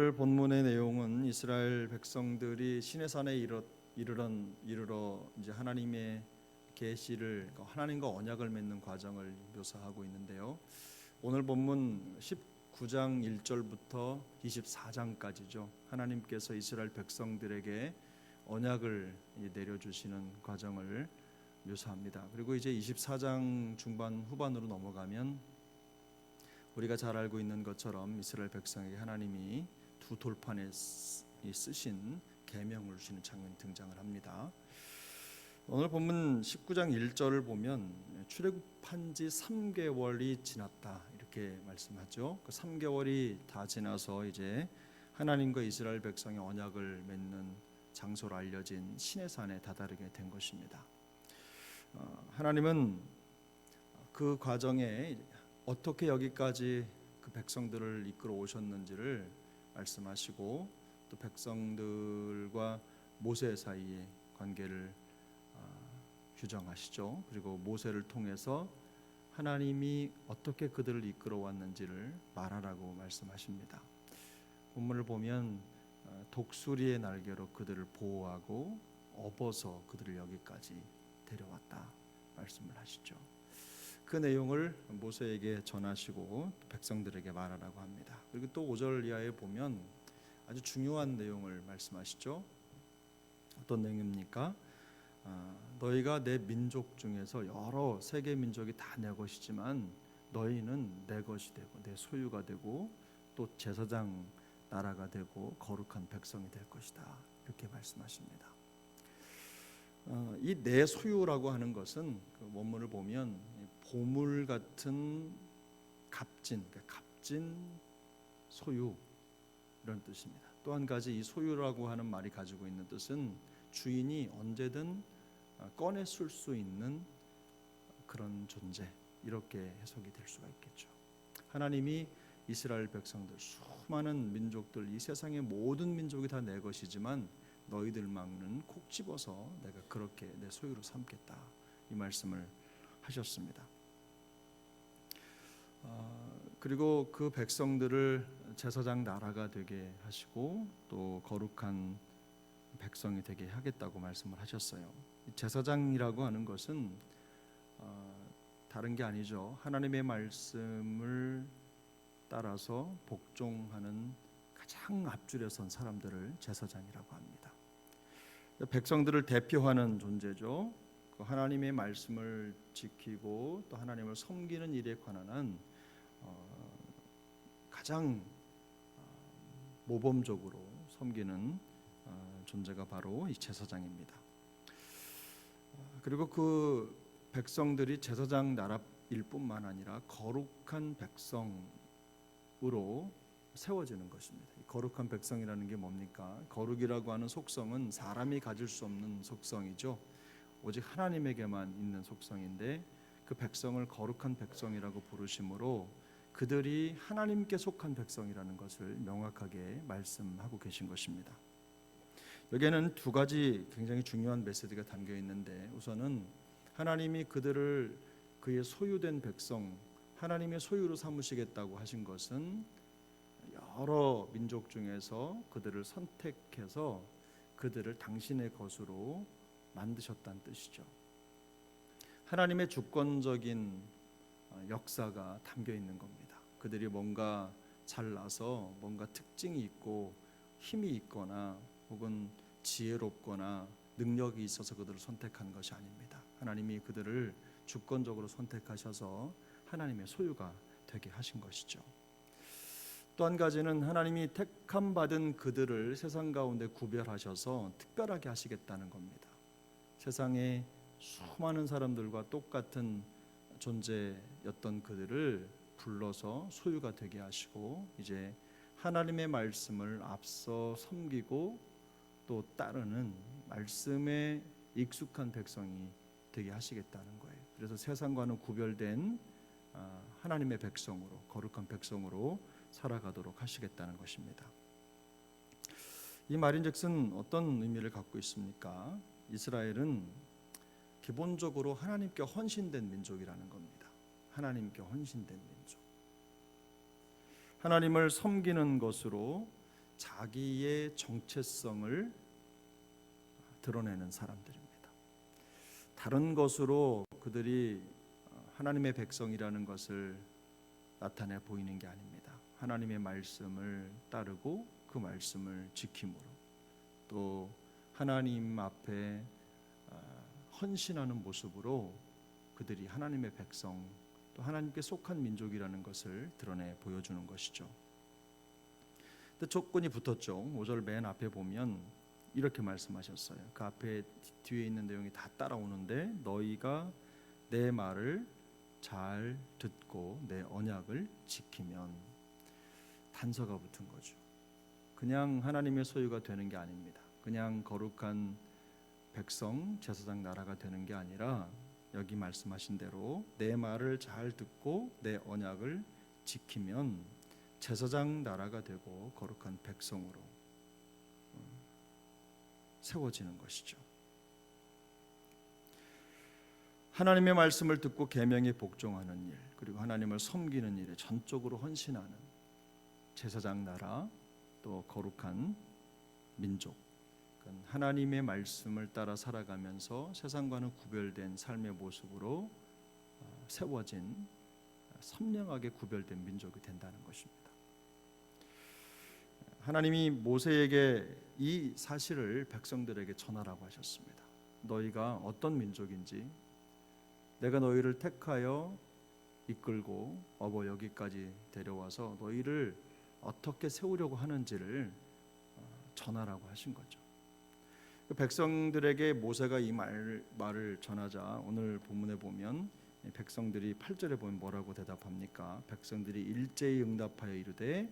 오늘 본문의 내용은 이스라엘 백성들이 시내산에 이르러 이제 하나님의 계시를 하나님과 언약을 맺는 과정을 묘사하고 있는데요. 오늘 본문 19장 1절부터 24장까지죠. 하나님께서 이스라엘 백성들에게 언약을 내려주시는 과정을 묘사합니다. 그리고 이제 24장 중반 후반으로 넘어가면 우리가 잘 알고 있는 것처럼 이스라엘 백성에게 하나님이 두 돌판에 쓰신 계명을 주시는 장면이 등장을 합니다. 오늘 본문 19장 1절을 보면 출애굽한 지 3개월이 지났다 이렇게 말씀하죠. 그 3개월이 다 지나서 이제 하나님과 이스라엘 백성의 언약을 맺는 장소로 알려진 시내산에 다다르게 된 것입니다. 하나님은 그 과정에 어떻게 여기까지 그 백성들을 이끌어 오셨는지를 말씀하시고 또 백성들과 모세 사이의 관계를 규정하시죠. 그리고 모세를 통해서 하나님이 어떻게 그들을 이끌어 왔는지를 말하라고 말씀하십니다. 본문을 보면 독수리의 날개로 그들을 보호하고 업어서 그들을 여기까지 데려왔다 말씀을 하시죠. 그 내용을 모세에게 전하시고 백성들에게 말하라고 합니다. 그리고 또 5절 이하에 보면 아주 중요한 내용을 말씀하시죠. 어떤 내용입니까? 너희가 내 민족 중에서 여러 세계 민족이 다 내 것이지만 너희는 내 것이 되고 내 소유가 되고 또 제사장 나라가 되고 거룩한 백성이 될 것이다 이렇게 말씀하십니다. 이 내 소유라고 하는 것은 그 원문을 보면 보물 같은 값진, 값진 소유 이런 뜻입니다. 또 한 가지 이 소유라고 하는 말이 가지고 있는 뜻은 주인이 언제든 꺼내 쓸 수 있는 그런 존재 이렇게 해석이 될 수가 있겠죠. 하나님이 이스라엘 백성들 수많은 민족들 이 세상의 모든 민족이 다 내 것이지만 너희들만은 콕 집어서 내가 그렇게 내 소유로 삼겠다 이 말씀을 하셨습니다. 그리고 그 백성들을 제사장 나라가 되게 하시고 또 거룩한 백성이 되게 하겠다고 말씀을 하셨어요. 제사장이라고 하는 것은 다른 게 아니죠. 하나님의 말씀을 따라서 복종하는 가장 앞줄에 선 사람들을 제사장이라고 합니다. 백성들을 대표하는 존재죠. 그 하나님의 말씀을 지키고 또 하나님을 섬기는 일에 관한 가장 모범적으로 섬기는 존재가 바로 이 제사장입니다. 그리고 그 백성들이 제사장 나라일 뿐만 아니라 거룩한 백성으로 세워지는 것입니다. 거룩한 백성이라는 게 뭡니까? 거룩이라고 하는 속성은 사람이 가질 수 없는 속성이죠. 오직 하나님에게만 있는 속성인데 그 백성을 거룩한 백성이라고 부르심으로 그들이 하나님께 속한 백성이라는 것을 명확하게 말씀하고 계신 것입니다. 여기에는 두 가지 굉장히 중요한 메시지가 담겨 있는데 우선은 하나님이 그들을 그의 소유된 백성, 하나님의 소유로 삼으시겠다고 하신 것은 여러 민족 중에서 그들을 선택해서 그들을 당신의 것으로 만드셨다는 뜻이죠. 하나님의 주권적인 역사가 담겨 있는 겁니다. 그들이 뭔가 잘나서 뭔가 특징이 있고 힘이 있거나 혹은 지혜롭거나 능력이 있어서 그들을 선택한 것이 아닙니다. 하나님이 그들을 주권적으로 선택하셔서 하나님의 소유가 되게 하신 것이죠. 또 한 가지는 하나님이 택함 받은 그들을 세상 가운데 구별하셔서 특별하게 하시겠다는 겁니다. 세상에 수많은 사람들과 똑같은 존재였던 그들을 불러서 소유가 되게 하시고 이제 하나님의 말씀을 앞서 섬기고 또 따르는 말씀에 익숙한 백성이 되게 하시겠다는 거예요. 그래서 세상과는 구별된 하나님의 백성으로 거룩한 백성으로 살아가도록 하시겠다는 것입니다. 이 말인즉슨 어떤 의미를 갖고 있습니까? 이스라엘은 기본적으로 하나님께 헌신된 민족이라는 겁니다. 하나님께 헌신된 민족. 하나님을 섬기는 것으로 자기의 정체성을 드러내는 사람들입니다. 다른 것으로 그들이 하나님의 백성이라는 것을 나타내 보이는 게 아닙니다. 하나님의 말씀을 따르고 그 말씀을 지킴으로, 또 하나님 앞에 헌신하는 모습으로 그들이 하나님의 백성, 또 하나님께 속한 민족이라는 것을 드러내 보여주는 것이죠. 근데 조건이 붙었죠. 5절 맨 앞에 보면 이렇게 말씀하셨어요. 그 앞에 뒤에 있는 내용이 다 따라오는데, 너희가 내 말을 잘 듣고 내 언약을 지키면, 단서가 붙은 거죠. 그냥 하나님의 소유가 되는 게 아닙니다. 그냥 거룩한 백성, 제사장 나라가 되는 게 아니라 여기 말씀하신 대로 내 말을 잘 듣고 내 언약을 지키면 제사장 나라가 되고 거룩한 백성으로 세워지는 것이죠. 하나님의 말씀을 듣고 계명에 복종하는 일, 그리고 하나님을 섬기는 일에 전적으로 헌신하는 제사장 나라, 또 거룩한 민족, 하나님의 말씀을 따라 살아가면서 세상과는 구별된 삶의 모습으로 세워진 선명하게 구별된 민족이 된다는 것입니다. 하나님이 모세에게 이 사실을 백성들에게 전하라고 하셨습니다. 너희가 어떤 민족인지, 내가 너희를 택하여 이끌고 업어 여기까지 데려와서 너희를 어떻게 세우려고 하는지를 전하라고 하신 거죠. 백성들에게 모세가 이 말을 전하자 오늘 본문에 보면 백성들이 8절에 보면 뭐라고 대답합니까? 백성들이 일제히 응답하여 이르되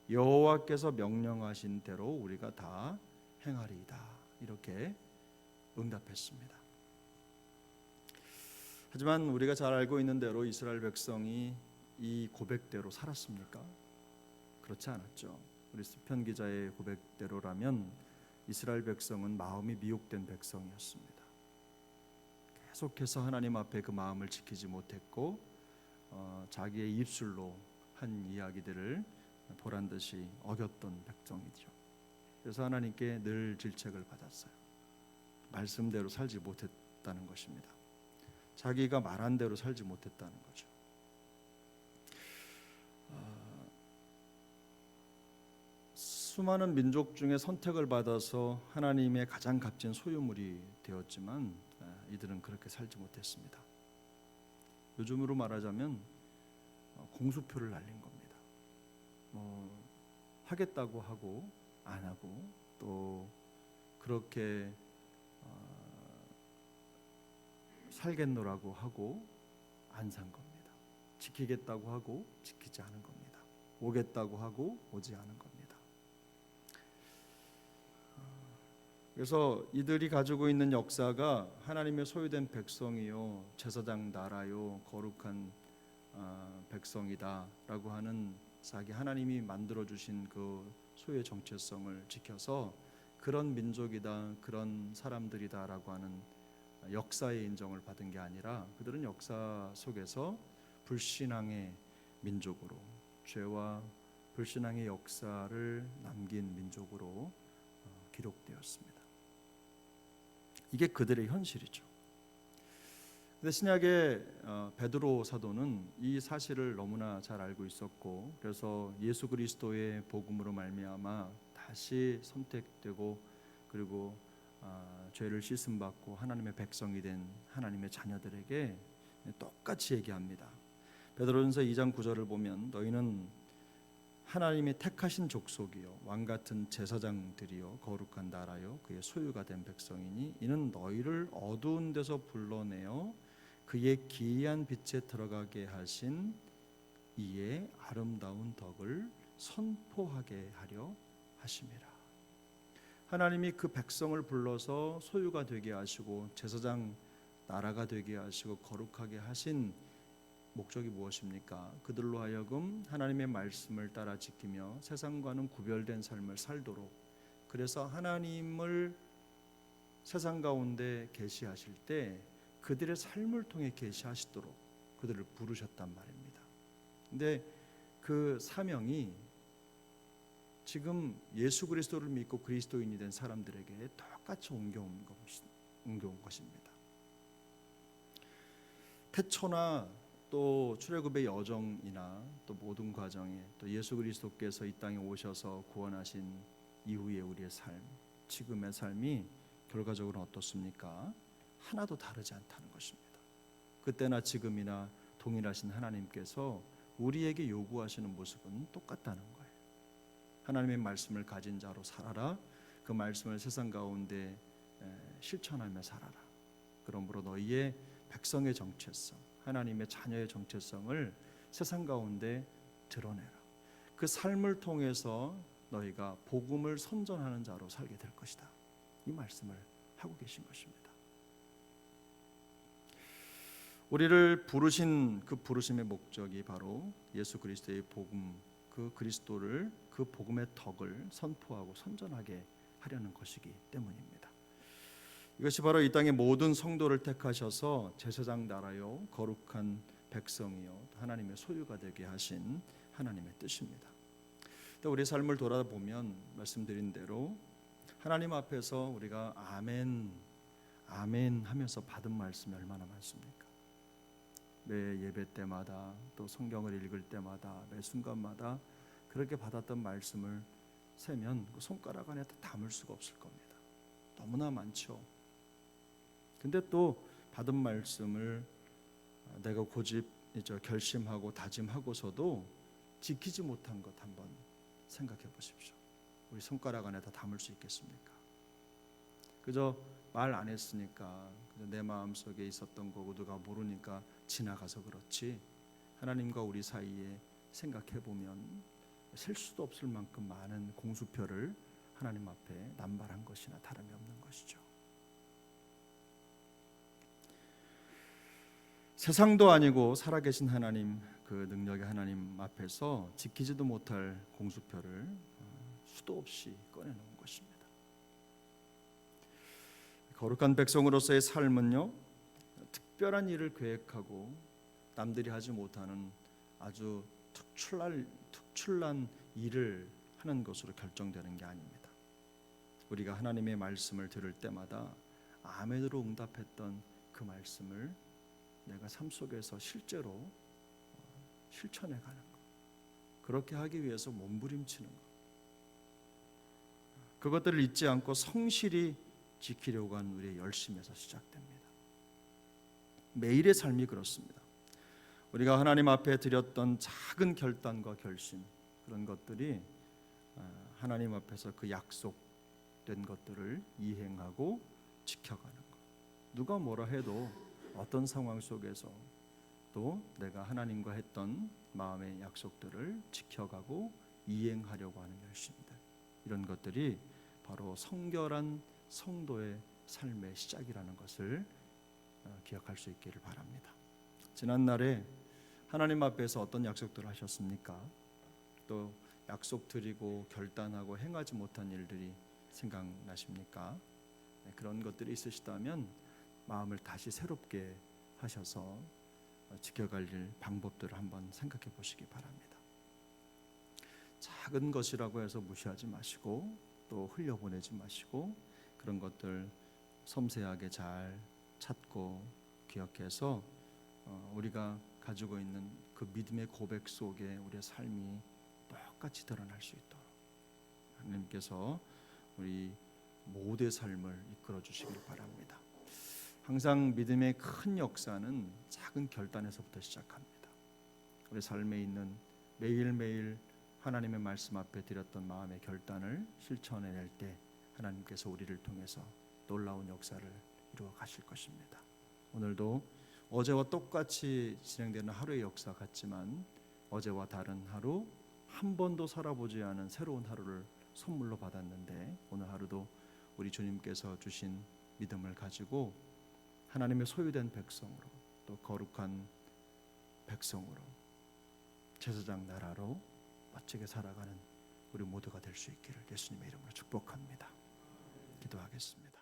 여호와께서 명령하신 대로 우리가 다 행하리이다, 이렇게 응답했습니다. 하지만 우리가 잘 알고 있는 대로 이스라엘 백성이 이 고백대로 살았습니까? 그렇지 않았죠. 우리 시편 기자의 고백대로라면 이스라엘 백성은 마음이 미혹된 백성이었습니다. 계속해서 하나님 앞에 그 마음을 지키지 못했고 자기의 입술로 한 이야기들을 보란듯이 어겼던 백성이죠. 그래서 하나님께 늘 질책을 받았어요. 말씀대로 살지 못했다는 것입니다. 자기가 말한 대로 살지 못했다는 거죠. 수많은 민족 중에 선택을 받아서 하나님의 가장 값진 소유물이 되었지만 이들은 그렇게 살지 못했습니다. 요즘으로 말하자면 공수표를 날린 겁니다. 하겠다고 하고 안 하고, 또 그렇게 살겠노라고 하고 안 산 겁니다. 지키겠다고 하고 지키지 않은 겁니다. 오겠다고 하고 오지 않은 겁니다. 그래서 이들이 가지고 있는 역사가 하나님의 소유된 백성이요, 제사장 나라요, 거룩한 백성이다라고 하는 자기 하나님이 만들어 주신 그 소유의 정체성을 지켜서 그런 민족이다, 그런 사람들이다라고 하는 역사의 인정을 받은 게 아니라, 그들은 역사 속에서 불신앙의 민족으로, 죄와 불신앙의 역사를 남긴 민족으로 기록되었습니다. 이게 그들의 현실이죠. 근데 신약의 베드로 사도는 이 사실을 너무나 잘 알고 있었고, 그래서 예수 그리스도의 복음으로 말미암아 다시 선택되고 그리고 죄를 씻음 받고 하나님의 백성이 된 하나님의 자녀들에게 똑같이 얘기합니다. 베드로전서 2장 9절을 보면 너희는 하나님의 택하신 족속이요 왕 같은 제사장들이요 거룩한 나라요 그의 소유가 된 백성이니 이는 너희를 어두운 데서 불러내어 그의 기이한 빛에 들어가게 하신 이의 아름다운 덕을 선포하게 하려 하심이라. 하나님이 그 백성을 불러서 소유가 되게 하시고 제사장 나라가 되게 하시고 거룩하게 하신 목적이 무엇입니까? 그들로 하여금 하나님의 말씀을 따라 지키며 세상과는 구별된 삶을 살도록, 그래서 하나님을 세상 가운데 계시하실 때 그들의 삶을 통해 계시하시도록 그들을 부르셨단 말입니다. 근데 그 사명이 지금 예수 그리스도를 믿고 그리스도인이 된 사람들에게 똑같이 옮겨온 것입니다. 태초나 또 출애굽의 여정이나 또 모든 과정에 또 예수 그리스도께서 이 땅에 오셔서 구원하신 이후에 우리의 삶, 지금의 삶이 결과적으로 어떻습니까? 하나도 다르지 않다는 것입니다. 그때나 지금이나 동일하신 하나님께서 우리에게 요구하시는 모습은 똑같다는 거예요. 하나님의 말씀을 가진 자로 살아라. 그 말씀을 세상 가운데 실천하며 살아라. 그러므로 너희의 백성의 정체성, 하나님의 자녀의 정체성을 세상 가운데 드러내라. 그 삶을 통해서 너희가 복음을 선전하는 자로 살게 될 것이다. 이 말씀을 하고 계신 것입니다. 우리를 부르신 그 부르심의 목적이 바로 예수 그리스도의 복음, 그 그리스도를, 그 복음의 덕을 선포하고 선전하게 하려는 것이기 때문입니다. 이것이 바로 이 땅의 모든 성도를 택하셔서 제사장 나라요 거룩한 백성이요 하나님의 소유가 되게 하신 하나님의 뜻입니다. 또 우리 삶을 돌아보면 말씀드린 대로 하나님 앞에서 우리가 아멘, 아멘 하면서 받은 말씀이 얼마나 많습니까? 매 예배 때마다 또 성경을 읽을 때마다 매 순간마다 그렇게 받았던 말씀을 세면 그 손가락 안에 다 담을 수가 없을 겁니다. 너무나 많죠. 근데 또 받은 말씀을 내가 결심하고 다짐하고서도 지키지 못한 것 한번 생각해 보십시오. 우리 손가락 안에 다 담을 수 있겠습니까? 그저 말 안 했으니까 내 마음속에 있었던 거고 누가 모르니까 지나가서 그렇지, 하나님과 우리 사이에 생각해 보면 셀 수도 없을 만큼 많은 공수표를 하나님 앞에 남발한 것이나 다름이 없는 것이죠. 세상도 아니고 살아계신 하나님, 그 능력의 하나님 앞에서 지키지도 못할 공수표를 수도 없이 꺼내놓은 것입니다. 거룩한 백성으로서의 삶은요, 특별한 일을 계획하고 남들이 하지 못하는 아주 특출난 일을 하는 것으로 결정되는 게 아닙니다. 우리가 하나님의 말씀을 들을 때마다 아멘으로 응답했던 그 말씀을 내가 삶 속에서 실제로 실천해 가는 것, 그렇게 하기 위해서 몸부림치는 것, 그것들을 잊지 않고 성실히 지키려고 하는 우리의 열심에서 시작됩니다. 매일의 삶이 그렇습니다. 우리가 하나님 앞에 드렸던 작은 결단과 결심, 그런 것들이 하나님 앞에서 그 약속된 것들을 이행하고 지켜가는 것. 누가 뭐라 해도 어떤 상황 속에서 또 내가 하나님과 했던 마음의 약속들을 지켜가고 이행하려고 하는 열심들, 이런 것들이 바로 성결한 성도의 삶의 시작이라는 것을 기억할 수 있기를 바랍니다. 지난날에 하나님 앞에서 어떤 약속들을 하셨습니까? 또 약속 드리고 결단하고 행하지 못한 일들이 생각나십니까? 그런 것들이 있으시다면 마음을 다시 새롭게 하셔서 지켜갈 일 방법들을 한번 생각해 보시기 바랍니다. 작은 것이라고 해서 무시하지 마시고 또 흘려보내지 마시고 그런 것들 섬세하게 잘 찾고 기억해서 우리가 가지고 있는 그 믿음의 고백 속에 우리의 삶이 똑같이 드러날 수 있도록 하나님께서 우리 모두의 삶을 이끌어 주시길 바랍니다. 항상 믿음의 큰 역사는 작은 결단에서부터 시작합니다. 우리 삶에 있는 매일매일 하나님의 말씀 앞에 드렸던 마음의 결단을 실천해낼 때 하나님께서 우리를 통해서 놀라운 역사를 이루어 가실 것입니다. 오늘도 어제와 똑같이 진행되는 하루의 역사 같지만 어제와 다른 하루, 한 번도 살아보지 않은 새로운 하루를 선물로 받았는데 오늘 하루도 우리 주님께서 주신 믿음을 가지고 하나님의 소유된 백성으로 또 거룩한 백성으로 제사장 나라로 멋지게 살아가는 우리 모두가 될 수 있기를 예수님의 이름으로 축복합니다. 기도하겠습니다.